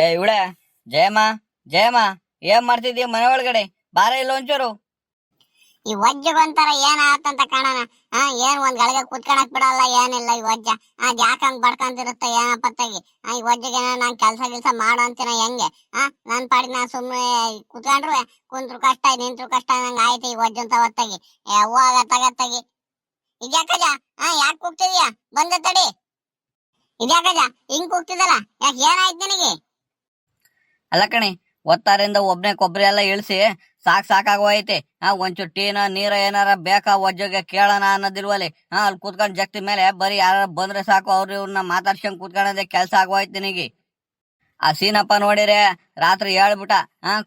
ಏ ಇವಳೆ ಜಯಮ್ಮ ಜಯಮ್ಮ ಏನ್ ಮಾಡ್ತಿದ್ದೀಯ ಮನೆ ಒಳಗಡೆ? ಬಾರ ಇಲ್ಲ ಒಂಚೂರು. ಈ ವಜ್ಜಗೊಂತಾರ ಏನ್ ಆತಂತ ಕಾಣಣ. ಏನ್ ಒಂದ್ ಗಳಿಗೆ ಕುತ್ಕೊಳಕ್ ಬಿಡಲ್ಲ, ಏನಿಲ್ಲ ಈ ವಜ್ಜ. ಯಾಕ ಹಂಗ್ ಬಡ್ಕಂತಿರುತ್ತ ಏನ ಪತ್ತಾಗಿ. ಈ ವಜ್ಜಗೆ ನಾನ್ ಕೆಲ್ಸ ಮಾಡೋ ಅಂತೀನ ಹೆಂಗೆ? ನನ್ ಪಾಡಿ ನಾ ಸುಮ್ನೆ ಕುತ್ಕೊಂಡ್ರು ಕುಂತ್ರು ಕಷ್ಟ, ನಿಂತ್ರು ಕಷ್ಟ ನಂಗ ಆಯ್ತು ಈ ವಜ್ಜಂತ ಹೊತ್ತಾಗಿ. ಹೋಗ ತಗತ್ತಾಗಿ. ಇದ್ಯಾಕಜ ಯಾಕೆ ಕೂಗ್ತಿದ್ಯಾ? ಬಂದ ತಡಿ. ಇದ್ಯಾಕಜ ಹಿಂಗ್ ಕೂಗ್ತಿದಲ್ಲ, ಯಾಕೆ ಏನಾಯ್ತು ನಿನಗೆ? ಅಲ್ಲ ಕಣಿ, ಒತ್ತಾರಿಂದ ಒಬ್ನೇ ಕೊಬ್ಬರಿ ಎಲ್ಲ ಇಳಿಸಿ ಸಾಕಾಗೋಯ್ತೆ. ಒಂಚೂರು ಟೀನ ನೀರ ಏನಾರ ಬೇಕಾ ಒಜ್ಜಗೆ ಕೇಳೋಣ ಅನ್ನೋದಿಲ್ವಲ್ಲಿ. ಅಲ್ಲಿ ಕೂತ್ಕೊಂಡ್ ಜಗ್ತಿ ಮೇಲೆ ಬರೀ ಯಾರ ಬಂದ್ರೆ ಸಾಕು, ಅವ್ರು ಇವ್ರನ್ನ ಮಾತಾಡ್ಸ್ಕೊಂಡ್ ಕೂತ್ಕೊಳ್ಳೋದೇ ಕೆಲ್ಸ ಆಗೋಯ್ತು ನಿನಗೆ. ಆ ಸೀನಪ್ಪ ನೋಡಿರೆ ರಾತ್ರಿ ಹೇಳ್ಬಿಟ್ಟ,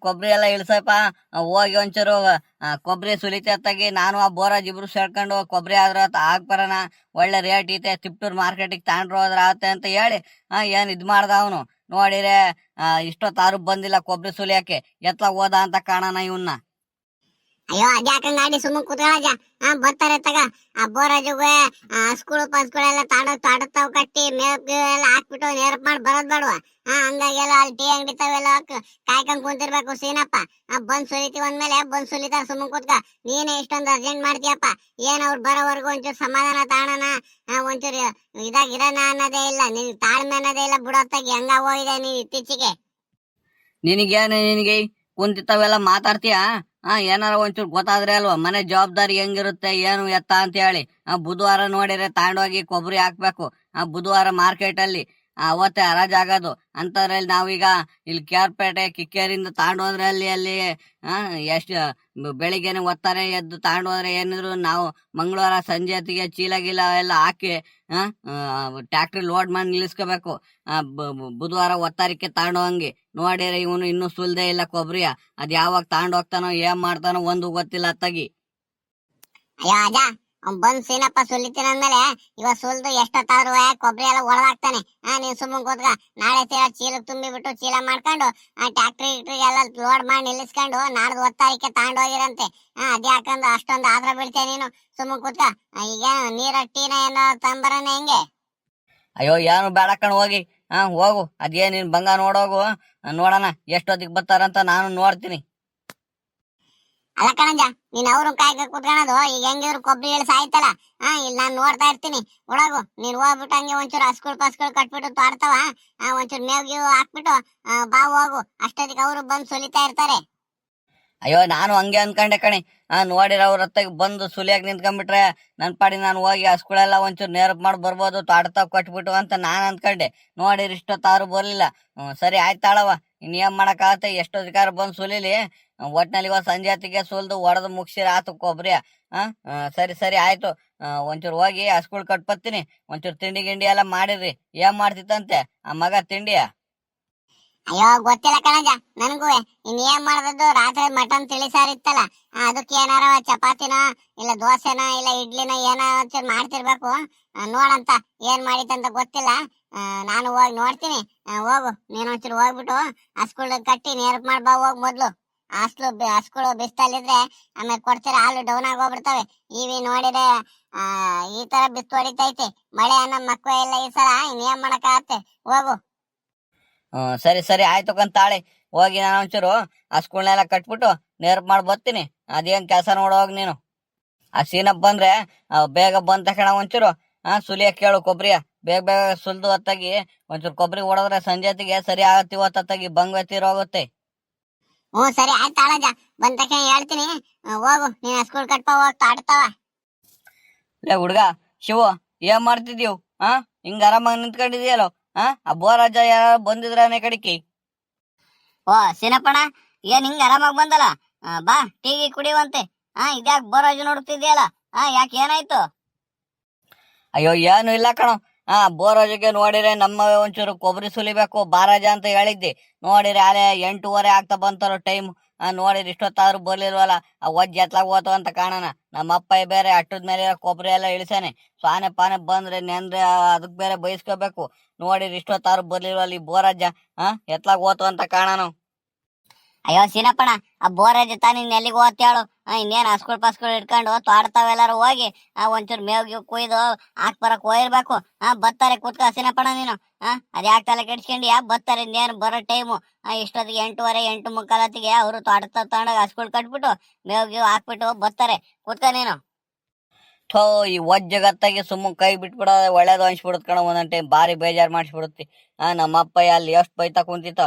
ಕೊಬ್ಬರಿ ಎಲ್ಲ ಇಳ್ಸಪ್ಪ, ಹೋಗಿ ಒಂಚೂರು ಕೊಬ್ಬರಿ ಸುಲಿತಾಗಿ ನಾನು ಆ ಬೋರಾಜ್ ಇಬ್ರು ಸೇರ್ಕೊಂಡು ಕೊಬ್ಬರಿ ಆದ್ರ ಹಾಕ್ಬರೋಣ, ಒಳ್ಳೆ ರೇಟ್ ಐತೆ, ತಿಪ್ಟೂರ್ ಮಾರ್ಕೆಟಿಗೆ ತಗೊಂಡ್ರು ಹೋದ್ರ ಆಗುತ್ತೆ ಅಂತ ಹೇಳಿ ಏನ್ ಇದ್ ಮಾಡ್ದ ಅವನು. ನೋಡಿರೆ ಇಷ್ಟೊತ್ತಾರು ಬಂದಿಲ್ಲ ಕೊಬ್ಬರಿ ಸುಲಿಯಕ್ಕೆ. ಎತ್ಲ ಹೋದ ಅಂತ ಕಾಣಣ ಇವನ್ನ. ಅಯ್ಯೋ ಅದ್ಯಾಕಂಗ ಗಾಡಿ ಸುಮ್ಮನೆ ಕುತ್ಕೊಳ್ಳಜ. ಬರ್ತಾರೆ ತಗ. ಆ ಬೋರಾಜುಗೆ ಹಸ್ಗಳು ಪಸ್ಗಳೆಲ್ಲ ತಾಡತ್ತಾವ್ ಕಟ್ಟಿ ಮೇವ್ ಎಲ್ಲ ಹಾಕ್ಬಿಟ್ಟು ನೇರಪ್ ಮಾಡಿ ಬರೋದ್ ಬೇಡವಾ? ಹಂಗಾಗೆಲ್ಲ ಅಲ್ಲಿ ಟೀ ಅಂಗಡಿ ತಾವೆಲ್ಲ ಕಾಯ್ಕೊಂಡ್ ಕುಂತಿರ್ಬೇಕು. ಸೀನಪ್ಪ ಬಂದ್ ಸುಲಿತೀವಿ ಅಂದ್ಮೇಲೆ ಬಂದ್ ಸುಲಿತಾರ, ಸುಮ್ಮನೆ ಕೂತ್ಕ. ನೀನೇ ಇಷ್ಟೊಂದು ಅರ್ಜೆಂಟ್ ಮಾಡ್ತೀಯಪ್ಪ. ಏನ್ ಅವ್ರು ಬರೋವರೆಗೂ ಒಂಚೂರು ಸಮಾಧಾನ ತಾಣನ, ಒಂಚೂರು ಇದಾಗಿರೋಣ ಅನ್ನೋದೇ ಇಲ್ಲ. ನಿನ್ ತಾಳ್ಮೆ ಅನ್ನೋದೇ ಇಲ್ಲ ಬಿಡೋತ್ತಾಗಿ. ಹಂಗ ಹೋಗಿದೆ ನೀನ್ ಇತ್ತೀಚೆಗೆ. ನಿನಗೆ ಕುಂತಿತ್ತವೆಲ್ಲ ಮಾತಾಡ್ತೀಯ? ಏನಾರ ಒಂಚೂರು ಗೊತ್ತಾದ್ರೆ ಅಲ್ವಾ ಮನೆ ಜವಾಬ್ದಾರಿ ಹೆಂಗಿರುತ್ತೆ ಏನು ಎತ್ತ ಅಂತ ಹೇಳಿ. ಬುಧವಾರ ನೋಡಿದ್ರೆ ತಾಂಡೋಗಿ ಕೊಬ್ಬರಿ ಹಾಕ್ಬೇಕು. ಬುಧವಾರ ಮಾರ್ಕೆಟ್ ಅಲ್ಲಿ ಅವತ್ತೇ ಹರಾಜಾಗೋದು. ಅಂತದ್ರಲ್ಲಿ ನಾವೀಗ ಇಲ್ಲಿ ಕೇರ್ಪೇಟೆ ಕಿಕ್ಕೇರಿಂದ ತಾಂಡೋದ್ರೆ ಅಲ್ಲಿ ಎಷ್ಟು ಬೆಳಿಗ್ಗೆನೆ ಒತ್ತಾರೆ ಎದ್ದು ತಾಂಡೋದ್ರೆ ಏನಿದ್ರು ನಾವು ಮಂಗಳವಾರ ಸಂಜೆ ಹೊತ್ತಿಗೆ ಚೀಲ ಗೀಲ ಎಲ್ಲ ಹಾಕಿ ಟ್ಯಾಕ್ಟ್ರಿ ಲೋಡ್ ಮಾಡಿ ನಿಲ್ಲಿಸ್ಕೋಬೇಕು. ಬುಧವಾರ ಒತ್ತಾರಕ್ಕೆ ತಾಂಡೋಂಗಿ. ನೋಡಿದ್ರೆ ಇವನು ಇನ್ನೂ ಸುಲ್ದೇ ಇಲ್ಲ ಕೊಬ್ಬರಿಯ. ಅದ್ ಯಾವಾಗ ತಾಂಡೋಗ್ತಾನೋ ಏನ್ ಮಾಡ್ತಾನೋ ಒಂದು ಗೊತ್ತಿಲ್ಲ ಅತ್ತಾಗಿ. ಅಯ್ಯೋ ಅಜ, ಅವ್ನ್ ಬಂದ್ ಸೀನಪ್ಪ ಸುಲಿತೀನಿ ಅಂದ್ಮೇಲೆ ಇವಾಗ ಸುಲ್ದು ಎಷ್ಟೊತ್ತಾದ್ರು ಕೊಬ್ಬರಿ ಎಲ್ಲ ಒಳಗಾಗ್ತಾನೆ. ನೀನ್ ಸುಮ್ಮನೆ ಕೂತ್ಕ. ನಾಳೆ ಚೀಲ ತುಂಬಿ ಬಿಟ್ಟು ಚೀಲ ಮಾಡ್ಕೊಂಡು ಟ್ಯಾಕ್ಟ್ರಿ ಎಲ್ಲ ಲೋಡ್ ಮಾಡಿ ನಿಲ್ಲಿಸ್ಕೊಂಡು ನಾಡ್ದು ಒತ್ತಾರಕ್ಕೆ ತಾಂಡೋಗಿರಂತೆ. ಅದ್ಯಾಕಂದ್ರೆ ಅಷ್ಟೊಂದು ಆದ್ರ ಬೀಳ್ತೇನೆ ನೀನು. ಸುಮ್ಮನೆ ಕೂತ್ಕ. ಈಗ ನೀರ ಟೀನ ಏನೋ ತಂಬರನ ಹೆಂಗೆ? ಅಯ್ಯೋ ಏನು ಬೇಡ ಕಣ್, ಹೋಗಿ ಹೋಗು. ಅದೇ ನೀನ್ ಬಂಗ ನೋಡೋಗು. ನೋಡೋಣ ಎಷ್ಟೊತ್ತಿಗೆ ಬರ್ತಾರಂತ ನಾನು ನೋಡ್ತೀನಿ. ಅಲ್ಲ ಕಣಂಜ, ನೀನ್ ಅವ್ರು ಕಾಯ್ಕ ಕುತ್ಕೊಳ್ಳೋದು. ಈಗ ಹೆಂಗಿದ್ರು ಕೊಬ್ಬರಿ ಇಳಿಸ ಆಯ್ತಲ್ಲ. ಇಲ್ಲಿ ನಾನ್ ನೋಡ್ತಾ ಇರ್ತೀನಿ. ಒಳಗು ನೀನ್ ಹೋಗ್ಬಿಟ್ಟು ಹಂಗೆ ಒಂಚೂರು ಹಸ್ಗಳು ಕಟ್ಬಿಟ್ಟು ತೋಡ್ತಾವ. ಒಂಚೂರು ಮೇವ್ಗಿ ಹಾಕ್ಬಿಟ್ಟು ಬಾ ಹೋಗು. ಅಷ್ಟೊತ್ತಿಗೆ ಅವರು ಬಂದು ಸುಲಿತಾ ಇರ್ತಾರೆ. ಅಯ್ಯೋ ನಾನು ಹಂಗೆ ಅನ್ಕೊಂಡೆ ಕಣಿ. ನೋಡಿರ ಅವ್ರ ಹತ್ತಾಗ ಬಂದು ಸುಲಿಯಾಗಿ ನಿಂತ್ಕೊಂಡ್ಬಿಟ್ರೆ ನನ್ ಪಾಡಿ ನಾನು ಹೋಗಿ ಹಸ್ಗಳೆಲ್ಲ ಒಂಚೂರು ನೇರಪ್ ಮಾಡಿ ಬರ್ಬೋದು, ತಾಡ್ತಾವ್ ಕಟ್ಬಿಟ್ಟು ಅಂತ ನಾನ್ ಅನ್ಕೊಂಡೆ. ನೋಡಿರಿ ಇಷ್ಟೊತ್ತಾರು ಬರ್ಲಿಲ್ಲ. ಸರಿ ಆಯ್ತಾಳವ, ಇನ್ನೇನ್ ಮಾಡಕ್ಕಾಗತ್ತೆ. ಎಷ್ಟೊತ್ತಿಗಾರ ಬಂದು ಸುಲಿಲಿ. ಒಟ್ನಲ್ಲಿ ಇವತ್ತು ಸಂಜೆ ಹೊತ್ತಿಗೆ ಸುಲ್ದು ಹೊಡೆದು ಮುಗಿಸಿರ ಆತು ಕೊಬ್ಬರಿ. ಸರಿ ಆಯ್ತು. ಒಂಚೂರು ಹೋಗಿ ಹಸ್ಗಳು ಕಟ್ಬತ್ತೀನಿ. ಒಂಚೂರು ತಿಂಡಿ ಗಿಂಡಿ ಎಲ್ಲ ಮಾಡಿರ್ರಿ. ಏನ್ ಮಾಡ್ತಿತ್ತಂತೆ ಆ ಮಗ ತಿಂಡಿಯ? ಅಯ್ಯೋ ಗೊತ್ತಿಲ್ಲ ಕಣಜ ನನ್ಗೂ. ಏನ್ ಮಾಡ್ದದ್ದು ರಾತ್ರಿ ಮಟನ್ ತಿಳಿಸಾರ ಇತ್ತಲ್ಲ, ಅದಕ್ಕೆ ಏನಾರ ಚಪಾತಿನ ಇಲ್ಲ ದೋಸೆನ ಇಲ್ಲ ಇಡ್ಲಿನ ಏನೋ ಒಂಚೂರು ಮಾಡ್ತಿರ್ಬೇಕು. ನೋಡಂತ ಏನ್ ಮಾಡಿತ್ತಂತ ಗೊತ್ತಿಲ್ಲ. ನಾನು ಹೋಗಿ ನೋಡ್ತೀನಿ. ಹೋಗು ನೀನ್ ಒಂಚೂರು ಹೋಗ್ಬಿಟ್ಟು ಹಸ್ಗಳು ಕಟ್ಟಿ ನೇರಪ್ ಮಾಡ್ಬಾ ಹೋಗ್ ಮೊದ್ಲು. ಹಸ್ಗಳು ಬಿಸ್ತಲ್ಲಿದ್ರೆ ಆಮೇಲೆ ಕೊಡ್ತೀರ ಹಾಲು ಡೌನ್ ಆಗಿ ಹೋಗ್ಬಿಡ್ತವೆ. ಇವಿ ನೋಡಿದ್ರೆ ಈ ತರ ಬಿತ್ತು ಹೊಡಿತೈತೆ. ಮಳೆ ಅನ್ನೋ ಮಕ್ಕಳು ಎಲ್ಲ ಈ ಸಲ ಇನ್ನೇನ್ ಮಾಡಕ್ಕಾಗತ್ತೆ. ಹೋಗು. ಸರಿ ಆಯ್ತು ಕಂತಾಳೆ. ಹೋಗಿ ನಾನು ಒಂಚೂರು ಹಸ್ಗಳನ್ನೆಲ್ಲ ಕಟ್ಬಿಟ್ಟು ನೇರಪ್ ಮಾಡಿ ಬರ್ತೀನಿ. ಅದೇನ್ ಕೆಲಸ ನೋಡೋಗ್ ನೀನು. ಆ ಸೀನಪ್ ಬಂದ್ರೆ ಬೇಗ ಬಂದ ತಕ್ಷಣ ಒಂಚೂರು ಸುಲಿಯ ಕೇಳು ಕೊಬ್ಬರಿಯ. ಬೇಗ ಸುಲ್ದು ಹೊತ್ತಾಗಿ ಒಂಚೂರು ಕೊಬ್ಬರಿ ಹೊಡೋದ್ರೆ ಸಂಜೆ ಹೊತ್ತಿಗೆ ಸರಿ ಆಗತ್ತೆ. ಹೊತ್ತಾಗಿ ಬಂಗ್ ಹೋಗುತ್ತೆ. ಸರಿ ಆಯ್ತು ಆಳಜ, ಬಂದ ತಕ್ಷಣ ಹೇಳ್ತೀನಿ. ಹೋಗು ನೀನ್ ಹಸ್ಗಳು ಕಟ್ಪ ಹೋಗ್ ತಾಡ್ತಾವ. ಲೇ ಹುಡ್ಗ ಶಿವು, ಏನ್ ಮಾಡ್ತಿದ್ಯವು? ಹಿಂಗ ಆರಾಮಾಗಿ ನಿಂತ್ಕೊಂಡಿದ್ಯಲ್ಲೋ. ಆ ಬೋರಾಜ ಯಾರು ಬಂದಿದ್ರಾನೆ ಕಡಿಕಿ? ಓ ಸೀನಪ್ಪಣ, ಏನ್ ಹಿಂಗ ಆರಾಮಾಗಿ ಬಂದಲ್ಲ? ಬಾ ಟೀ ಕುಡಿಯುವಂತೆ. ಇದ್ಯಾಕ್ ಬೋರಾಜು ನೋಡ್ತಿದ್ಯಲ್ಲ? ಯಾಕೆ ಏನಾಯ್ತು? ಅಯ್ಯೋ ಏನು ಇಲ್ಲ ಕಣೋ. ಬೋರಾಜಿಗೆ ನೋಡಿರೆ ನಮ್ಮ ಒಂಚೂರು ಕೊಬ್ಬರಿ ಸುಲಿಬೇಕು ಬಾರಾಜ ಅಂತ ಹೇಳಿದ್ದಿ. ನೋಡಿರಿ ಅಲ್ಲೇ 8:30 ಆಗ್ತಾ ಬಂತಾರೋ ಟೈಮ್. ನೋಡಿರಿ ಇಷ್ಟೊತ್ತಾದ್ರು ಬರ್ಲಿಲ್ವಲ್ಲ. ಆ ಒಜ್ಜ ಎತ್ಲಾಗ ಹೋತು ಅಂತ ಕಾಣಣ. ನಮ್ಮ ಅಪ್ಪ ಬೇರೆ ಅಟ್ಟದ ಮೇಲೆ ಕೊಬ್ಬರಿ ಎಲ್ಲ ಇಳಿಸಾನೆ. ಸ್ವಾನೆ ಪಾನೆ ಬಂದ್ರೆ ನೆಂದ್ರೆ ಅದಕ್ ಬೇರೆ ಬಯಸ್ಕೋಬೇಕು. ನೋಡಿರಿ ಇಷ್ಟೊತ್ತಾರು ಬರ್ಲಿಲ್ವಲ್ಲ ಈ ಬೋರಾಜ. ಎತ್ಲಾಗ ಹೋತು ಅಂತ ಕಾಣಣ. ಅಯ್ಯೋ ಸೀನಪ್ಪಣ, ಆ ಬೋರಾಜ ತಾನ ಇನ್ ಎಲ್ಲಿಗೆ ಹೋಗ್ತೇಳು? ಇನ್ನೇನ್ ಹಸ್ಗಳು ಇಟ್ಕೊಂಡು ತೋಡ್ತಾವೆಲ್ಲಾರು ಹೋಗಿ ಒಂಚೂರು ಮೇವ್ಗಿ ಕುಯ್ದು ಹಾಕ್ ಬರಕ್ ಹೋಗಿರ್ಬೇಕು. ಬರ್ತಾರೆ ಕೂತ್ಕ ಸೀನಪ್ಪಣ ನೀನು. ಅದ್ಯಾಕೆ ತಲೆ ಕೆಡ್ಸ್ಕೊಂಡಿ ಬರ್ತಾರೆ ಇನ್ನೇನು ಬರೋ ಟೈಮು ಇಷ್ಟೊತ್ತಿಗೆ 8:15 8:45 ಅವರು ತೋಟ ತಗೊಂಡಾಗ ಹಸ್ಗಳು ಕಟ್ಬಿಟ್ಟು ಮೇವ್ ಗೀವ್ ಹಾಕ್ಬಿಟ್ಟು ಬರ್ತಾರೆ. ಕೂತ್ಕ ನೀನು. ಥೋ ಈ ಜಗತ್ತಾಗೆ ಸುಮ್ಮನೆ ಕೈ ಬಿಟ್ಬಿಡೋದು ಒಳ್ಳೇದು ಅನ್ಸ್ಬಿಡುತ್ತೆ ಕಣ. ಒಂದೊಂದ್ ಟೈಮ್ ಭಾರಿ ಬೇಜಾರ್ ಮಾಡಿಸ್ಬಿಡುತ್ತೆ. ನಮ್ಮ ಅಪ್ಪ ಅಲ್ಲಿ ಎಷ್ಟು ಬೈತಾ ಕುಂತಿತ್ತು.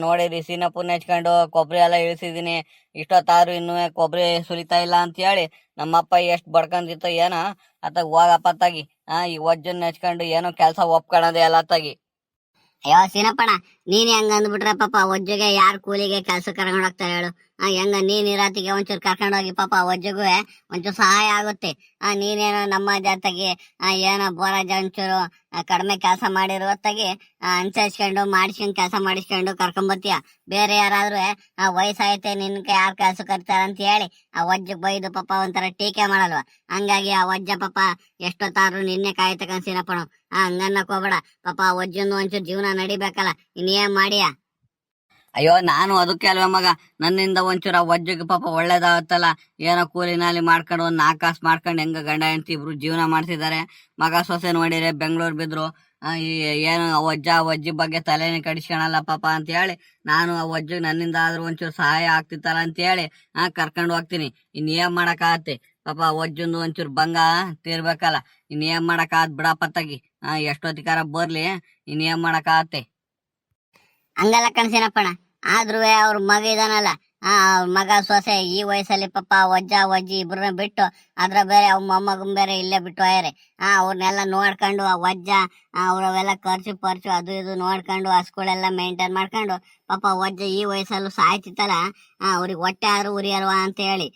ನೋಡಿರಿ ಸೀನಪ್ಪನ ಹೆಚ್ಕೊಂಡು ಕೊಬ್ಬರಿ ಎಲ್ಲ ಇಳಿಸಿದೀನಿ, ಇಷ್ಟೊತ್ತಾದ್ರು ಇನ್ನೂ ಕೊಬ್ಬರಿ ಸುಲಿತಾ ಇಲ್ಲ ಅಂತ ಹೇಳಿ ನಮ್ಮಪ್ಪ ಎಷ್ಟು ಬಡ್ಕೊಂತಿತ್ತು ಏನೋ. ಅತ್ತಾಗ ಹೋಗಪ್ಪ ತಾಗಿ ಈ ವಜ್ಜನ್ನ ಹೆಚ್ಕೊಂಡು ಏನೋ ಕೆಲಸ ಒಪ್ಕೊಳದೆ ಎಲ್ಲ ತಾಗಿ. ಅಯ್ಯೋ ಸೀನಪ್ಪಣ, ನೀನ್ ಹೆಂಗ ಅಂದ್ಬಿಟ್ರೆ ಪಾಪ ಒಜ್ಜೆಗೆ ಯಾರು ಕೂಲಿಗೆ ಕೆಲ್ಸ ಕರ್ಕೊಂಡ್ ಹೋಗ್ತಾರೆ ಹೇಳು. ಹೆಂಗ ನೀನ್ ಇರಾತಿಗೆ ಒಂಚೂರು ಕರ್ಕೊಂಡೋಗಿ ಪಾಪ ಒಜ್ಜೆಗೂ ಒಂಚೂರು ಸಹಾಯ ಆಗುತ್ತೆ. ನೀನೇನೋ ನಮ್ಮ ಜಾತಗೆ ಏನೋ ಬೋರಾಜ ಒಂಚೂರು ಕಡಿಮೆ ಕೆಲಸ ಮಾಡಿರೋ ಹೊತ್ತಾಗಿ ಅನ್ಸರಿಸ್ಕೊಂಡು ಮಾಡಿಸ್ಕೊಂಡ್ ಕೆಲಸ ಮಾಡಿಸ್ಕೊಂಡು ಕರ್ಕೊಂಬತ್ತೀಯ. ಬೇರೆ ಯಾರಾದ್ರೂ ವಯಸ್ಸಾಯ್ತೆ ನಿನ್ಗೆ ಯಾರು ಕೆಲ್ಸ ಕರ್ತಾರ ಅಂತ ಹೇಳಿ ಆ ಒಜ್ಜ ಬೈದು ಪಾಪ ಒಂಥರ ಟೀಕೆ ಮಾಡಲ್ವಾ. ಹಂಗಾಗಿ ಆ ಒಜ್ಜ ಪಾಪ ಎಷ್ಟೊತ್ತಾದ್ರು ನಿನ್ನೆ ಕಾಯ್ತಕನ್ ಸೀನಪ್ಪಣ. ಹಂಗನ್ನಕ್ ಹೋಗ್ಬೇಡ ಪಾಪ ಒಜ್ಜನ್ನು ಒಂಚೂರು ಜೀವನ ನಡಿಬೇಕಲ್ಲ, ಇನ್ನೇನ್ ಮಾಡಿಯ. ಅಯ್ಯೋ ನಾನು ಅದಕ್ಕೆ ಅಲ್ವೇ ಮಗ, ನನ್ನಿಂದ ಒಂಚೂರ ವಜ್ಜಿಗೆ ಪಾಪ ಒಳ್ಳೇದಾಗತ್ತಲ್ಲ. ಏನೋ ಕೂಲಿನಾಲಿ ಮಾಡ್ಕೊಂಡು ಒಂದ್ 4 ಕಾಸು ಮಾಡ್ಕೊಂಡು ಹೆಂಗ ಗಂಡ ಹೆಂಡತಿ ಇಬ್ರು ಜೀವನ ಮಾಡ್ತಿದ್ದಾರೆ. ಮಗ ಸೊಸೆ ನೋಡಿರೆ ಬೆಂಗಳೂರು ಬಿದ್ರು. ಏನು ಅಜ್ಜಿ ಬಗ್ಗೆ ತಲೆನೇ ಕಡಿಸ್ಕೊಳಲ್ಲ ಪಾಪ ಅಂತ ಹೇಳಿ ನಾನು ಆ ವಜ್ಜಿಗೆ ನನ್ನಿಂದ ಆದ್ರೂ ಒಂಚೂರು ಸಹಾಯ ಆಗ್ತಿತ್ತಲ್ಲ ಅಂತ ಹೇಳಿ ಕರ್ಕೊಂಡು ಹೋಗ್ತೀನಿ. ಇನ್ನೇನ್ ಮಾಡಕ್ಕಾಗತ್ತೆ ಪಾಪ ವಜ್ಜಂದು ಒಂಚೂರು ಭಂಗ ತೀರ್ಬೇಕಲ್ಲ. ಇನ್ನೇನ್ ಮಾಡಕ್ಕಾಗತ್ ಬಿಡಪ್ಪ ತಗಿ. ಎಷ್ಟೊತ್ತಿಗಾರ ಬರ್ಲಿ, ಇನ್ನೇನ್ ಮಾಡಕ್ಕಾಗತ್ತೆ. ಹಂಗಲ್ಲ ಕಣ್ಸೇನಪ್ಪಣ, ಆದ್ರೂ ಅವ್ರ ಮಗ ಇದಾನಲ್ಲ, ಅವ್ರ ಮಗ ಸೊಸೆ ಈ ವಯಸ್ಸಲ್ಲಿ ಪಾಪ ಅಜ್ಜಿ ಇಬ್ರನ್ನ ಬಿಟ್ಟು ಅದ್ರ ಬೇರೆ ಅವ್ರ ಮೊಮ್ಮಗನ್ ಬೇರೆ ಇಲ್ಲೇ ಬಿಟ್ಟು ಹೋಯ್ರೆ. ಅವ್ರನ್ನೆಲ್ಲ ನೋಡ್ಕೊಂಡು ಆ ವಜ್ಜ ಅವ್ರವೆಲ್ಲ ಖರ್ಚು ಅದು ಇದು ನೋಡ್ಕೊಂಡು ಹಸ್ಗಳೆಲ್ಲ ಮೇಂಟೈನ್ ಮಾಡ್ಕೊಂಡು ಪಾಪ ವಜ್ಜ ಈ ವಯಸ್ಸಲ್ಲೂ ಸಾಯ್ತಿತ್ತಲ್ಲ. ಅವ್ರಿಗೆ ಹೊಟ್ಟೆ ಆದ್ರೂ ಉರಿಯಲ್ವಾ ಅಂತ ಹೇಳಿ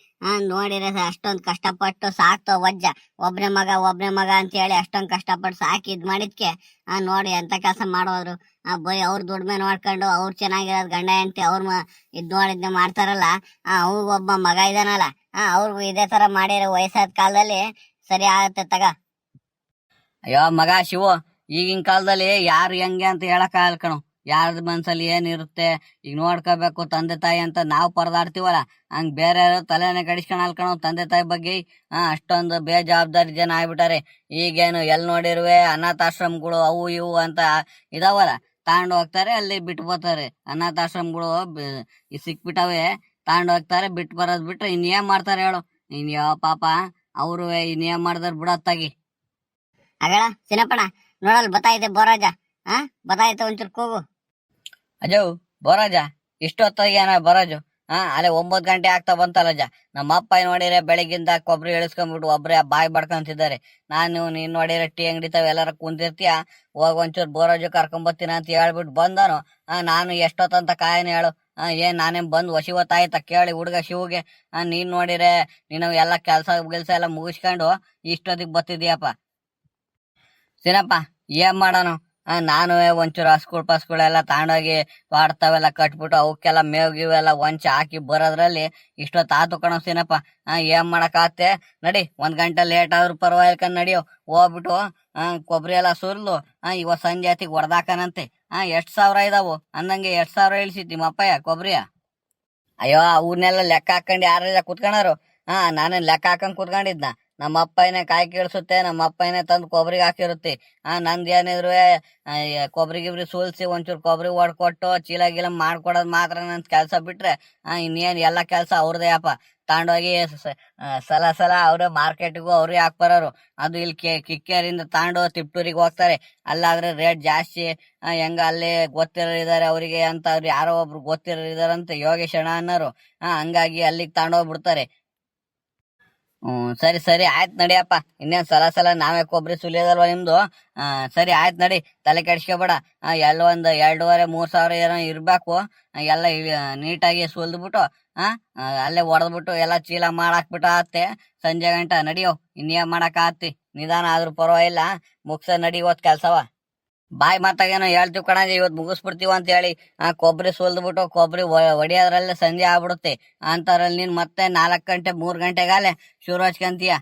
ನೋಡಿದ್ರೆ ಅಷ್ಟೊಂದ್ ಕಷ್ಟಪಟ್ಟು ಸಾಕ್ತೋ ವಜ್ಜ. ಒಬ್ನೇ ಮಗ ಅಂತ ಹೇಳಿ ಅಷ್ಟೊಂದ್ ಕಷ್ಟಪಟ್ಟು ಸಾಕಿ ಇದ್ ಮಾಡಿದ್ಕೆ ನೋಡಿ ಎಂತ ಕೆಲಸ ಮಾಡೋದ್ರು. ಬರೀ ಅವ್ರ ದುಡ್ಮೆ ನೋಡ್ಕೊಂಡು ಅವ್ರು ಚೆನ್ನಾಗಿರೋದ್ ಗಂಡ ಹೆಂಡತಿ ಅವ್ರ ಇದ್ ನೋಡಿದ್ನ ಮಾಡ್ತಾರಲ್ಲ. ಅವ್ರಿಗ ಒಬ್ಬ ಮಗ ಇದಾನಲ್ಲ, ಅವ್ರಿಗೂ ಇದೇ ತರ ಮಾಡಿರೋ ವಯಸ್ಸಾದ ಕಾಲದಲ್ಲಿ ಸರಿ ಆಗತ್ತೆ ತಗ. ಅಯ್ಯೋ ಮಗ ಶಿವು, ಈಗಿನ ಕಾಲದಲ್ಲಿ ಯಾರು ಹೆಂಗೆ ಅಂತ ಹೇಳಕ್ ಆಗಲ್ಲ ಕಣೋ. ಯಾರ್ದ ಮನ್ಸಲ್ಲಿ ಏನಿರುತ್ತೆ ಈಗ ನೋಡ್ಕೋಬೇಕು ತಂದೆ ತಾಯಿ ಅಂತ ನಾವು ಪರದಾಡ್ತೀವಲ್ಲ, ಹಂಗ್ ಬೇರೆ ತಲೆನೇ ಕಡಿಸ್ಕೊಳಲ್ ಕಣೋ ತಂದೆ ತಾಯಿ ಬಗ್ಗೆ. ಅಷ್ಟೊಂದು ಬೇಜವಾಬ್ದಾರಿ ಜನ ಆಗ್ಬಿಟ್ಟಾರೆ. ಈಗೇನು ಎಲ್ ನೋಡಿರುವೆ ಅನಾಥಾಶ್ರಮಗಳು ಅವು ಇವು ಅಂತ ಇದಾವಲ್ಲ, ತಗೊಂಡು ಹೋಗ್ತಾರೆ ಅಲ್ಲಿ ಬಿಟ್ಟು ಬರ್ತಾರೆ. ಅನಾಥಾಶ್ರಮಗಳು ಸಿಕ್ಬಿಟ್ಟವೆ, ತಗೊಂಡು ಹೋಗ್ತಾರೆ ಬಿಟ್ಟು ಬರೋದ್ ಬಿಟ್ರೆ ಇನ್ನೇನ್ ಮಾಡ್ತಾರೆ ಹೇಳು. ಯಾವ ಪಾಪ ಅವರು ಇನ್ನೇನ್ ಮಾಡ್ದಾರ ಬಿಡತ್ತಾಗಿ. ಅಗಳ ಸಿನಪ್ಪಣ ನೋಡಲ್ ಬತ್ತಾಯ್ತೆ ಬೋರಾಜ, ಬತ್ತಾಯ್ತೆ ಒಂಚೂರು ಕೂಗು. ಅಜೋ ಬೋರಾಜ, ಇಷ್ಟೊತ್ತಾಗೇನ ಬರೋಜು? ಅಲ್ಲೇ 9 ಗಂಟೆ ಆಗ್ತಾ ಬಂತಲ್ಲಜ. ನಮ್ಮ ಅಪ್ಪ ನೋಡಿದ್ರೆ ಬೆಳಗಿಂದ ಕೊಬ್ಬರಿ ಇಳಿಸ್ಕೊಂಡ್ಬಿಟ್ಟು ಒಬ್ರೆ ಬಾಯಿ ಬಡ್ಕೊಂತಿದ್ದಾರೆ. ನೀನ್ ನೋಡಿದ್ರೆ ಟೀ ಅಂಗಡಿ ತಾವ ಎಲ್ಲಾರ ಕುಂತಿರ್ತೀಯ, ಹೋಗ್ ಒಂಚೂರು ಬೋರಾಜು ಕರ್ಕೊಂಬತ್ತೀನ ಅಂತ ಹೇಳ್ಬಿಟ್ಟು ಬಂದನು. ನಾನು ಎಷ್ಟೊತ್ತಂತ ಕಾಯನ ಹೇಳು. ಏನ್ ನಾನೇನ್ ಬಂದ್ ವಶಿವತ್ತಾಯ್ತ ಕೇಳಿ ಹುಡುಗ ಶಿವಗೆ. ನೀನ್ ನೋಡಿದ್ರೆ ನೀನು ಎಲ್ಲ ಕೆಲ್ಸ ಎಲ್ಲ ಮುಗಿಸ್ಕೊಂಡು ಇಷ್ಟೊತ್ತಿಗೆ ಬತ್ತಿದೀಯಪ್ಪ. ಸಿನಪ್ಪ ಏನ್ ಮಾಡೋಣ, ನಾನು ಒಂಚೂರು ಹಸ್ಗಳೆಲ್ಲ ತಗೊಂಡೋಗಿ ತೋಡ್ತಾವೆಲ್ಲ ಕಟ್ಬಿಟ್ಟು ಅವಕ್ಕೆಲ್ಲ ಮೇವ್ ಗಿವೆಲ್ಲ ಒಂಚ ಹಾಕಿ ಬರೋದ್ರಲ್ಲಿ ಇಷ್ಟೊತ್ತು ಆತು ಕಣೋ ಸಿನಪ್ಪ. ಏನ್ ಮಾಡಕ್ಕಾಗತ್ತೆ, ನಡಿ 1 ಗಂಟೆ ಲೇಟ್ ಆದ್ರೂ ಪರವಾಗಿಲ್ಲ ನಡಿಯೋ. ಹೋಗ್ಬಿಟ್ಟು ಕೊಬ್ಬರಿ ಎಲ್ಲ ಸುರ್ಲು ಇವತ್ ಸಂಜೆ ಹೊತ್ತಿಗೆ ಹೊಡ್ದಾಕನಂತೆ. 1,000 ಇದಾವು ಅಂದಂಗೆ 2,000 ಇಳಿಸಿತ್ತು ನಿಮ್ಮ ಅಪ್ಪಯ್ಯ ಕೊಬ್ಬರಿಯ. ಅಯ್ಯೋ ಅವನ್ನೆಲ್ಲ ಲೆಕ್ಕ ಹಾಕೊಂಡ್ ಯಾರೆಲ್ಲ ಕುತ್ಕೊಂಡಾರು. ನಾನೇನ್ ಲೆಕ್ಕ ಹಾಕೊಂಡ್ ಕುತ್ಕೊಂಡಿದ್ನ. ನಮ್ಮ ಅಪ್ಪನೇ ಕಾಯಿ ಕೀಳ್ಸುತ್ತೆ, ನಮ್ಮ ಅಪ್ಪನೇ ತಂದು ಕೊಬ್ಬರಿಗೆ ಹಾಕಿರುತ್ತೆ. ನಂದ್ ಏನಿದ್ರು ಕೊಬ್ಬರಿ ಗಿಬ್ರಿ ಸೋಲ್ಸಿ ಒಂಚೂರು ಕೊಬ್ಬರಿ ಹೊಡ್ಕೊಟ್ಟು ಚೀಲ ಗೀಲ ಮಾಡ್ಕೊಡೋದ್ ಮಾತ್ರ ನನ್ ಕೆಲ್ಸ ಬಿಟ್ರೆ ಇನ್ನೇನ್ ಎಲ್ಲಾ ಕೆಲ್ಸ ಅವ್ರದೇ ಅಪ್ಪ. ತಗೊಂಡೋಗಿ ಸಲ ಅವ್ರೆ ಮಾರ್ಕೆಟ್ಗೂ ಅವ್ರೇ ಹಾಕ್ಬರೋರು. ಅದು ಇಲ್ಲಿ ಕಿಕ್ಕೇರಿಂದ ತಗೊಂಡು ತಿಪ್ಟೂರಿಗೆ ಹೋಗ್ತಾರೆ. ಅಲ್ಲಾದ್ರೆ ರೇಟ್ ಜಾಸ್ತಿ. ಹೆಂಗ ಅಲ್ಲಿ ಗೊತ್ತಿರೋರು ಇದಾರೆ ಅವರಿಗೆ ಅಂತ, ಅವ್ರು ಯಾರೋ ಒಬ್ರು ಗೊತ್ತಿರೋರು ಇದಾರಂತೆ ಯೋಗೇಶ್ ಅಣ್ಣ ಅನ್ನೋರು. ಹಂಗಾಗಿ ಅಲ್ಲಿಗೆ ತಗೊಂಡೋಗ್ಬಿಡ್ತಾರೆ. ಸರಿ ಆಯ್ತು ನಡಿಯಪ್ಪ. ಇನ್ನೇನ್ ಸಲ ನಾವೇ ಕೊಬ್ಬರಿ ಸುಲಿಯೋದಲ್ವ ನಿಮ್ದು. ಸರಿ ಆಯ್ತು ನಡಿ, ತಲೆ ಕೆಡ್ಸ್ಕೊಬೇಡ. ಎಲ್ಲ ಒಂದ್ 2,500-3,000 ಏನೋ ಇರ್ಬೇಕು. ಎಲ್ಲ ನೀಟಾಗಿ ಸುಲ್ದ್ಬಿಟ್ಟು ಅಲ್ಲೇ ಹೊಡೆದ್ಬಿಟ್ಟು ಎಲ್ಲ ಚೀಲ ಮಾಡಾಕ್ಬಿಟ್ಟು ಆತ್ತೆ ಸಂಜೆ ಗಂಟ ನಡಿಯೋ. ಇನ್ನೇನ್ ಮಾಡಕ್ ಆತಿ, ನಿಧಾನ ಆದ್ರೂ ಪರವಾಗಿಲ್ಲ, ಮುಗ್ಸ ನಡಿ ಇವತ್ ಕೆಲ್ಸವ. ಬಾಯ್ ಮಾತಾಗೇನೋ ಹೇಳ್ತೀವಿ ಕಣ, ಇವತ್ ಮುಗಿಸ್ಬಿಡ್ತೀವ ಅಂತ ಹೇಳಿ ಕೊಬ್ಬರಿ ಸುಲ್ದ್ಬಿಟ್ಟು ಕೊಬ್ಬರಿ ಹೊಡಿಯೋದ್ರಲ್ಲೇ ಸಂಜೆ ಆಗ್ಬಿಡುತ್ತೆ. ಅಂತವ್ರಲ್ಲಿ ನೀನ್ ಮತ್ತೆ 4 ಗಂಟೆ 3 ಗಂಟೆಗಾಲೆ ಶುರು ಹಚ್ಕಂತೀಯ.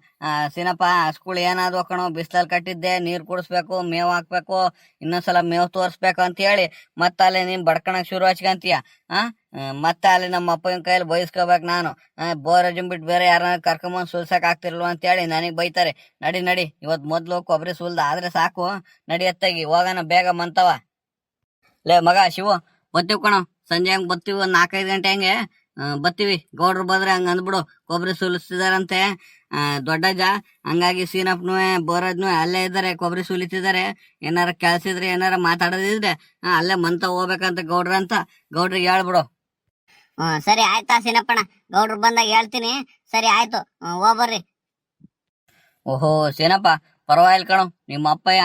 ಸಿನಪ್ಪ ಹಸ್ಗಳು ಏನಾದ್ವು ಕಣೋ, ಬಿಸ್ಲಲ್ಲಿ ಕಟ್ಟಿದ್ದೆ, ನೀರ್ ಕುಡಿಸ್ಬೇಕು, ಮೇವ್ ಹಾಕ್ಬೇಕು, ಇನ್ನೊಂದ್ಸಲ ಮೇವ್ ತೋರಿಸ್ಬೇಕು ಅಂತ ಹೇಳಿ ಮತ್ತೆ ಅಲ್ಲೇ ನೀನ್ ಬಡ್ಕಣಕ್ ಶುರು ಹಚ್ಕಂತೀಯ. ಮತ್ತೆ ಅಲ್ಲಿ ನಮ್ಮ ಅಪ್ಪನ ಕೈಯಲ್ಲಿ ಬಯಸ್ಕೋಬೇಕು ನಾನು. ಬೋರಜನ್ ಬಿಟ್ಟು ಬೇರೆ ಯಾರನ್ನ ಕರ್ಕೊಂಬಂದ್ ಸುಲ್ಸಕ್ ಆಗ್ತಿರ್ಲ್ವ ಅಂತ ಹೇಳಿ ನನಗ್ ಬೈತಾರೆ. ನಡಿ ನಡಿ, ಇವತ್ ಮೊದ್ಲು ಕೊಬ್ಬರಿ ಸುಲ್ದ ಆದ್ರೆ ಸಾಕು, ನಡಿ ಎತ್ತಾಗಿ ಹೋಗೋಣ ಬೇಗ ಮಂತವ. ಲೇ ಮಗ ಶಿವು, ಬತ್ತೀವಿ ಕಣೋ, ಸಂಜೆ ಹಂಗ್ ಬತ್ತೀವಿ, ಒಂದ್ 4-5 ಗಂಟೆ ಹಂಗೆ ಬತ್ತೀವಿ. ಗೌಡ್ರು ಬಂದ್ರೆ ಹಂಗ ಅಂದ್ಬಿಡು, ಕೊಬ್ಬರಿ ಸುಲಿಸ್ತಿದಾರಂತೆ ದೊಡ್ಡಜ್ಜ. ಹಂಗಾಗಿ ಸೀನಪ್ಪನು ಬೋರಜ್ನು ಅಲ್ಲೇ ಇದ್ದಾರೆ, ಕೊಬ್ಬರಿ ಸುಲಿತಿದ್ದಾರೆ. ಏನಾರ ಕೆಲ್ಸಿದ್ರೆ ಏನಾರ ಮಾತಾಡೋದಿದ್ರೆ ಅಲ್ಲೇ ಮಂತ ಹೋಗ್ಬೇಕಂತ ಗೌಡ್ರ ಅಂತ ಗೌಡ್ರಿಗೆ ಹೇಳ್ಬಿಡು. ಸರಿ ಆಯ್ತಾ ಸೀನಪ್ಪಣ, ಗೌಡ್ರು ಬಂದಾಗ ಹೇಳ್ತೀನಿ. ಸರಿ ಆಯ್ತು, ಹೋಗ್ಬರ್ರಿ. ಓಹೋ ಸೀನಪ್ಪ, ಪರವಾಗಿಲ್ಲ ಕಣೋ, ನಿಮ್ಮ ಅಪ್ಪಯ್ಯ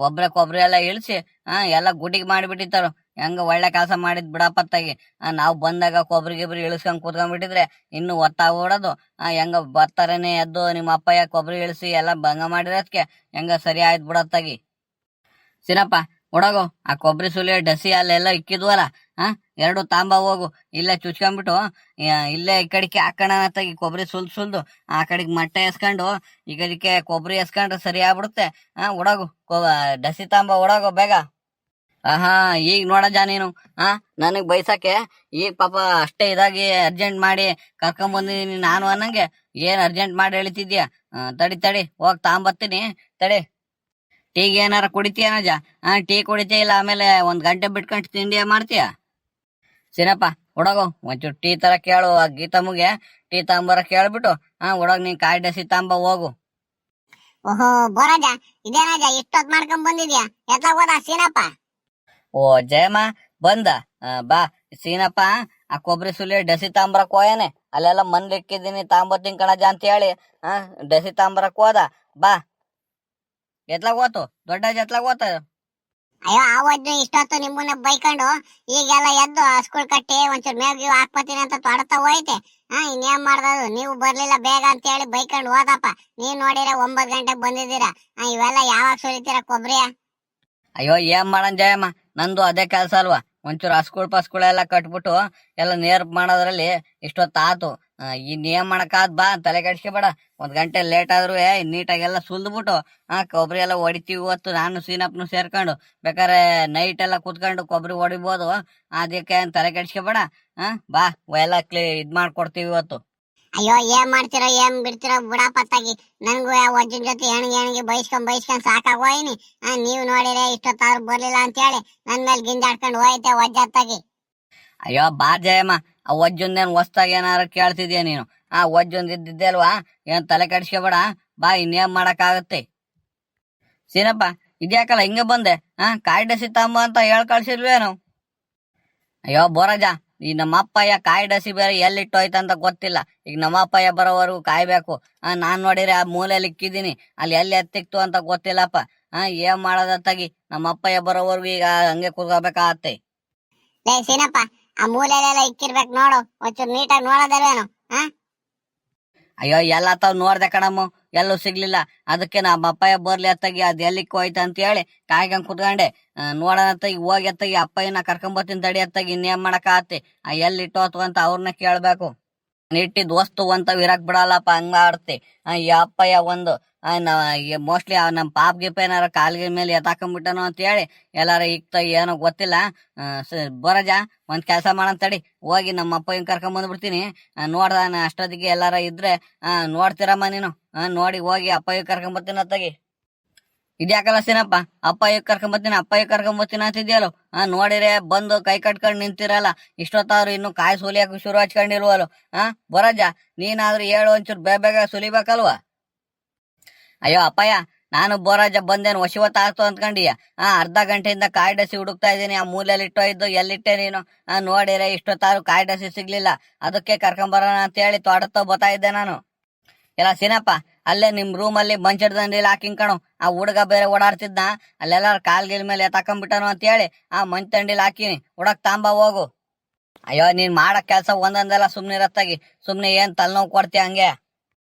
ಒಬ್ರೆ ಕೊಬ್ಬರಿ ಎಲ್ಲ ಇಳಿಸಿ ಎಲ್ಲ ಗುಟಿಗೆ ಮಾಡಿಬಿಟ್ಟಿತ್ತಾರು. ಹೆಂಗ ಒಳ್ಳೆ ಕೆಲಸ ಮಾಡಿದ್ ಬಿಡಪ್ಪತ್ತಾಗಿ. ನಾವು ಬಂದಾಗ ಕೊಬ್ಬರಿ ಗಿಬ್ರಿ ಇಳಿಸ್ಕೊಂಡ್ ಕೂತ್ಕೊಂಡ್ಬಿಟ್ಟಿದ್ರೆ ಇನ್ನು ಓಡೋದು. ಹೆಂಗ ಬರ್ತಾರೇನೆ ಎದ್ದು ನಿಮ್ಮ ಅಪ್ಪಯ್ಯ ಕೊಬ್ಬರಿ ಇಳಿಸಿ ಎಲ್ಲ ಭಂಗ ಮಾಡಿರೋದಕ್ಕೆ ಹೆಂಗ ಸರಿ ಆಯ್ತು ಬಿಡತ್ತಾಗಿ. ಸೀನಪ್ಪ ಹುಡಗು, ಆ ಕೊಬ್ಬರಿ ಸುಲಿಯೋ ಡಸಿ ಅಲ್ಲೆಲ್ಲ ಇಕ್ಕಿದ್ವಲ್ಲ, 2 ತಾಂಬ ಹೋಗು. ಇಲ್ಲೇ ಚುಚ್ಕೊಂಡ್ಬಿಟ್ಟು ಇಲ್ಲೇ ಈ ಕಡೆಗೆ ಹಾಕೋಣ ತಗಿ. ಕೊಬ್ಬರಿ ಸುಲ್ದು ಆ ಕಡೆಗೆ ಮಟ್ಟೆ ಎಸ್ಕೊಂಡು ಈ ಕಡೆಗೆ ಕೊಬ್ಬರಿ ಎಸ್ಕೊಂಡ್ರೆ ಸರಿ ಆಗ್ಬಿಡುತ್ತೆ. ಹುಡಗು ಡಸಿ ತಾಂಬ ಹುಡಗು ಬೇಗ. ಈಗ ನೋಡಜ ನೀನು ನನಗ್ ಬೈಸಕ್ಕೆ ಈಗ ಪಾಪ ಅಷ್ಟೇ ಇದಾಗಿ ಅರ್ಜೆಂಟ್ ಮಾಡಿ ಕರ್ಕೊಂಬಂದಿದೀನಿ ನಾನು ಅನ್ನಂಗೆ ಏನ್ ಅರ್ಜೆಂಟ್ ಮಾಡಿ ಹೇಳ್ತಿದ್ಯಾ? ತಡಿ ಹೋಗ್ ತಾಂಬತ್ತೀನಿ ತಡಿ. ಟೀಗೆ ಏನಾರ ಕುಡಿತೀಯನಜ? ಟೀ ಕುಡಿತೀಯ, ಇಲ್ಲ ಆಮೇಲೆ 1 ಗಂಟೆ ಬಿಟ್ಕೊಂಡು ತಿಂಡಿ ಮಾಡ್ತೀಯ? ಸೀನಪ್ಪ ಹುಡಗು, ಒಂಚೂರು ಟೀ ತರ ಕೇಳು ಆ ಗೀತಮ್ಮಗೆ, ಟೀ ತಾಂಬರ ಕೇಳ್ಬಿಟ್ಟು ಹುಡಗ್ ನೀನ್ ಕಾಯಿ ಡಸಿ ತಾಂಬ ಹೋಗು. ಓಹೋ ಬೋರಾಜ, ಇದೇನಾಜ ಇಷ್ಟೊತ್ ಮಾಡ್ಕೊಂಡ್ ಬಂದಿದ್ಯಾ? ಎತ್ಲಾಗ ಹೋದ ಸೀನಪ್ಪ? ಓ ಜಯಮ್ಮ ಬಂದ. ಬಾ ಸೀನಪ್ಪ, ಆ ಕೊಬ್ಬರಿ ಸುಲಿಯ ಡಸಿ ತಾಂಬರಕ್ ಹೋಯನೆ, ಅಲ್ಲೆಲ್ಲ ಇಕ್ಕಿದ್ದೀನಿ ತಾಂಬತ್ತೀನಿ ಕಣಜ ಅಂತ ಹೇಳಿ ಡಸಿ ತಾಂಬರಕ್ ಹೋದ. ಬಾ, ಎತ್ಲಾಗ ಹೋತು ದೊಡ್ಡ ಎತ್ಲಾಗ ಹೋತ. ಅಯ್ಯೋ ಆವತ್ತು ಇಷ್ಟೊತ್ತು ನಿಮ್ಮನ್ನ ಬೈಕೊಂಡು ಈಗೆಲ್ಲ ಎದ್ದು ಹಸ್ಕುಳ್ ಕಟ್ಟಿ ಒಂಚೂರು ಮೇವ್ ಗೀವ್ ಹಾಕ್ಬತ್ತೀನಿ ಅಂತ ತೊಡತಾ ಹೋಯ್ತೆ. ಇನ್ನೇನ್ ಮಾಡ್ದದು, ನೀವು ಬರ್ಲಿಲ್ಲ ಬೇಗ ಅಂತ ಹೇಳಿ ಬೈಕೊಂಡು ಹೋದಪ್ಪ. ನೀವ್ ನೋಡಿರ 9 ಗಂಟೆಗೆ ಬಂದಿದ್ದೀರಾ. ಇವೆಲ್ಲ ಯಾವಾಗ ಸುಲಿತೀರ ಕೊಬ್ರಿಯ? ಅಯ್ಯೋ ಏನ್ ಮಾಡನ್ ಜಯಮ್ಮ, ನಂದು ಅದೇ ಕೆಲ್ಸ ಅಲ್ವಾ. ಒಂಚೂರು ಹಸ್ಕುಳ್ ಎಲ್ಲ ಕಟ್ಬಿಟ್ಟು ಎಲ್ಲ ನೇರ್ಪ್ ಮಾಡೋದ್ರಲ್ಲಿ ಇಷ್ಟೊತ್ತಾತು. ಏನ್ ಮಾಡಕ್ಕಾದ್, ಬಾ ತಲೆ ಕೆಡ್ಸ್ಕೊಬೇಡ. 1 ಗಂಟೆ ಲೇಟ್ ಆದ್ರೂ ನೀಟಾಗೆಲ್ಲ ಸುಲ್ದ್ಬಿಟ್ಟು ಕೊಬ್ಬರಿ ಎಲ್ಲ ಹೊಡಿತೀವಿ. ಇವತ್ತು ನಾನು ಸೀನಪ್ಪನು ಸೇರ್ಕೊಂಡು ಬೇಕಾದ್ರೆ ನೈಟ್ ಎಲ್ಲ ಕುತ್ಕೊಂಡು ಕೊಬ್ಬರಿ ಹೊಡಿಬೋದು. ಅದಕ್ಕೆ ತಲೆ ಕೆಡ್ಸ್ಕೊಬೇಡ. ಬಾ ಎಲ್ಲ ಇದ್ ಮಾಡ್ಕೊಡ್ತೀವಿ ಇವತ್ತು. ಅಯ್ಯೋ ಏನ್ ಮಾಡ್ತಿರೋ ಏನ್ ಬಿಡ್ತಿರೋ ಬಿಡಪತ್ತಾಗಿ. ನನ್ಗೂ ವಜ್ಜನ್ ಜೊತೆ ಹೆಣಿಗೆ ಬೈಸ್ಕೊಂಡ್ ಸಾಕಾಗೋಯ್ನಿ. ನೀವ್ ನೋಡಿರೆ ಇಷ್ಟೊತ್ತಾದ್ರು ಬರ್ಲಿಲ್ಲ ಅಂತ ಹೇಳಿ ನನ್ ಮೇಲೆ ಗಿಂಜಾಡ್ಕೊಂಡು ಹೋಯ್ತೆ ವಜ್ಜತ್ತಾಗಿ. ಅಯ್ಯೋ ಬಾ ಜಯಮ್ಮ, ಆ ವಜ್ಜೊಂದೇನ್ ಹೊಸ್ತಾಗ ಏನಾರ ಕೇಳ್ತಿದ್ಯಾ ನೀನು? ವಜ್ಜೊಂದ್ ಇದ್ದಿದ್ದೆ ಅಲ್ವಾ, ಏನ್ ತಲೆ ಕೆಡ್ಸ್ಕೊಬೇಡ. ಬಾ, ಇನ್ನೇನ್ ಮಾಡಕ್ಕಾಗತ್ತೆ. ಸೀನಪ್ಪ ಇದ್ಯಾಕಲ್ಲ ಹಿಂಗೆ ಬಂದೆ? ಕಾಯಿ ಡಸಿ ತಾಂಬ ಅಂತ ಕಳ್ಸಿಲ್ವೇನು? ಅಯ್ಯೋ ಬೋರಾಜ, ಈ ನಮ್ಮ ಅಪ್ಪಯ್ಯ ಕಾಯಿ ಡಸಿ ಬೇರೆ ಎಲ್ಲಿಟ್ಟೋಯ್ತಂತ ಗೊತ್ತಿಲ್ಲ. ಈಗ ನಮ್ಮ ಅಪ್ಪಯ್ಯ ಬರೋವರೆಗೂ ಕಾಯ್ಬೇಕು. ನಾನ್ ನೋಡಿದ್ರೆ ಆ ಮೂಲೆಯಲ್ಲಿ ಇಕ್ಕಿದೀನಿ, ಅಲ್ಲಿ ಎಲ್ಲಿ ಎತ್ತಿಕ್ತು ಅಂತ ಗೊತ್ತಿಲ್ಲಪ್ಪ. ಏನ್ ಮಾಡೋದತ್ತಾಗಿ, ನಮ್ಮ ಅಪ್ಪಯ್ಯ ಬರೋವರೆಗೂ ಈಗ ಹಂಗೆ ಕೂತ್ಕೋಬೇಕಾಗತ್ತೆ. ಲೇ ಸೀನಪ್ಪ, ಆ ಮೂಲೆಯಲ್ಲೆಲ್ಲ ಇಕ್ಕಿರ್ಬೇಕು ನೋಡು, ಒಂಚೂರು ನೀಟಾಗಿ ನೋಡೋದಲ್ವೇನು? ಅಯ್ಯೋ ಎಲ್ಲ ತಾವ್ ನೋಡ್ದೆ ಕಣಮ್ಮ, ಎಲ್ಲೂ ಸಿಗ್ಲಿಲ್ಲ. ಅದಕ್ಕೆ ನಮ್ಮ ಅಪ್ಪಯ್ಯ ಬರ್ಲಿ ಅತ್ತಾಗಿ ಅದ್ ಎಲ್ಲಿಕ್ ಹೋಯ್ತ ಅಂತ ಹೇಳಿ ಕಾಯ್ಕೊಂಡ್ ಕುತ್ಕೊಂಡೆ. ನೋಡೋಣ ಅತ್ತಾಗಿ, ಹೋಗಿ ಅತ್ತಾಗಿ ಅಪ್ಪಯ್ಯನ ಕರ್ಕೊಂಬರ್ತೀನಿ ತಡಿ ಅತ್ತಾಗಿ. ಇನ್ನೇನ್ ಮಾಡಕ್ಕಾಗತ್ತೆ? ಎಲ್ಲಿಟ್ಟೋತು ಅಂತ ಅವ್ರನ್ನ ಕೇಳ್ಬೇಕು. ಇಟ್ಟಿದ್ ವಸ್ತು ಅಂತ ಇರಕ್ ಬಿಡಲ್ಲಪ್ಪ, ಹಂಗ ಆಡ್ತಿ. ಈ ಅಪ್ಪಯ್ಯ ಒಂದು ಮೋಸ್ಟ್ಲಿ ನಮ್ ಪಾಪ್ ಗಿಪ್ ಏನಾರ ಕಾಲ್ಗಿನ ಮೇಲೆ ಎತ್ತಾಕೊಂಡ್ಬಿಟ್ಟನು ಅಂತ ಹೇಳಿ ಎಲ್ಲಾರ ಇಕ್ತ ಏನೋ ಗೊತ್ತಿಲ್ಲ. ಬರಜ ಒಂದ್ ಕೆಲ್ಸ ಮಾಡಂತ ತಡಿ, ಹೋಗಿ ನಮ್ಮ ಅಪ್ಪಯ್ಯನ್ ಕರ್ಕೊಂಡ್ ಬಂದ್ಬಿಡ್ತೀನಿ. ನೋಡ್ದ ಅಷ್ಟೊತ್ತಿಗೆ ಎಲ್ಲಾರ ಇದ್ರೆ ನೋಡ್ತೀರಮ್ಮ ನೀನು. ನೋಡಿ ಹೋಗಿ ಅಪ್ಪಯ್ಯ ಕರ್ಕೊಂಬರ್ತೀನಿ ಅತ್ತಾಗಿ. ಇದ್ಯಾಕಲ್ಲ ಸೀನಪ್ಪ, ಅಪ್ಪಯ್ಯ ಕರ್ಕೊಂಬರ್ತೀನಿ ಅಂತಿದ್ಯಲ್ಲ. ನೋಡಿರೆ ಬಂದು ಕೈ ಕಟ್ಕೊಂಡ್ ನಿಂತಿರಲ್ಲ. ಇಷ್ಟೊತ್ತಾದ್ರು ಇನ್ನು ಕಾಯಿ ಸುಲಿಯಕ್ ಶುರು ಹಚ್ಕೊಂಡಿಲ್ವಲ್ಲ. ಬರಜ ನೀನಾದ್ರೂ ಹೇಳು, ಒಂಚೂರು ಬೇಗ ಸುಲಿಬೇಕಲ್ವಾ? ಅಯ್ಯೋ ಅಪ್ಪಯ್ಯ, ನಾನು ಬೋರಾಜ ಬಂದೇನು ವಶಿವತ್ತಾಗ್ತು ಅಂದ್ಕೊಂಡಿಯ? ಅರ್ಧ ಗಂಟೆಯಿಂದ ಕಾಯಿ ಡಸಿ ಹುಡುಕ್ತಾ ಇದ್ದೀನಿ. ಆ ಮೂಲೆಯಲ್ಲಿ ಇಟ್ಟೋಯ್ದು, ಎಲ್ಲಿಟ್ಟೆ ನೀನು? ನೋಡಿರೆ ಇಷ್ಟೊತ್ತಾದ್ರು ಕಾಯಿ ಡಸಿ ಸಿಗ್ಲಿಲ್ಲ. ಅದಕ್ಕೆ ಕರ್ಕೊಂಬರೋಣ ಅಂತ ಹೇಳಿ ತೋಟತ್ತ ಬತ್ತಾ ಇದ್ದೆ ನಾನು. ಎಲ್ಲ ಸೀನಪ್ಪ, ಅಲ್ಲೇ ನಿಮ್ ರೂಮ್ ಅಲ್ಲಿ ಮಂಚದ ದಂಡಿಲಿ ಹಾಕಿಂಗ್ ಕಣು. ಆ ಹುಡುಗ ಬೇರೆ ಓಡಾಡ್ತಿದ್ನ, ಅಲ್ಲೆಲ್ಲ ಕಾಲ್ಗಿಲ್ ಮೇಲೆ ಎತ್ತಾಕೊಂಡ್ಬಿಟ್ಟನು ಅಂತ ಹೇಳಿ ಮಂಚ ದಂಡಿಲಿ ಹಾಕಿನಿ. ಹುಡಕ್ ತಾಂಬ ಹೋಗು. ಅಯ್ಯೋ ನೀನ್ ಮಾಡಕ್ ಕೆಲ್ಸ ಒಂದೊಂದೆಲ್ಲ ಸುಮ್ನಿರತ್ತಾಗಿ. ಸುಮ್ನೆ ಏನ್ ತಲೆನೋವು ಕೊಡ್ತೀಯ ಹಂಗೆ?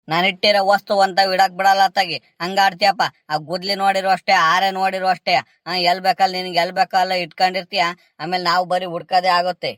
ನಾನು ಇಟ್ಟಿರೋ ವಸ್ತು ಅಂತ ಇಡಕ್ ಬಿಡಲ್ಲ ಅತ್ತಾಗಿ, ಹಂಗಾಡ್ತೀಯಪ್ಪ. ಆ ಗುದ್ಲಿ ನೋಡಿರೋ ಅಷ್ಟೇ, ಆರೆ ನೋಡಿರೋ ಅಷ್ಟೇ. ಎಲ್ ಬೇಕಲ್ಲ ನಿನ್ಗೆ, ಎಲ್ ಬೇಕಲ್ಲ ಇಟ್ಕೊಂಡಿರ್ತೀಯ. ಆಮೇಲೆ ನಾವು ಬರೀ ಹುಡ್ಕದೇ ಆಗುತ್ತೆ.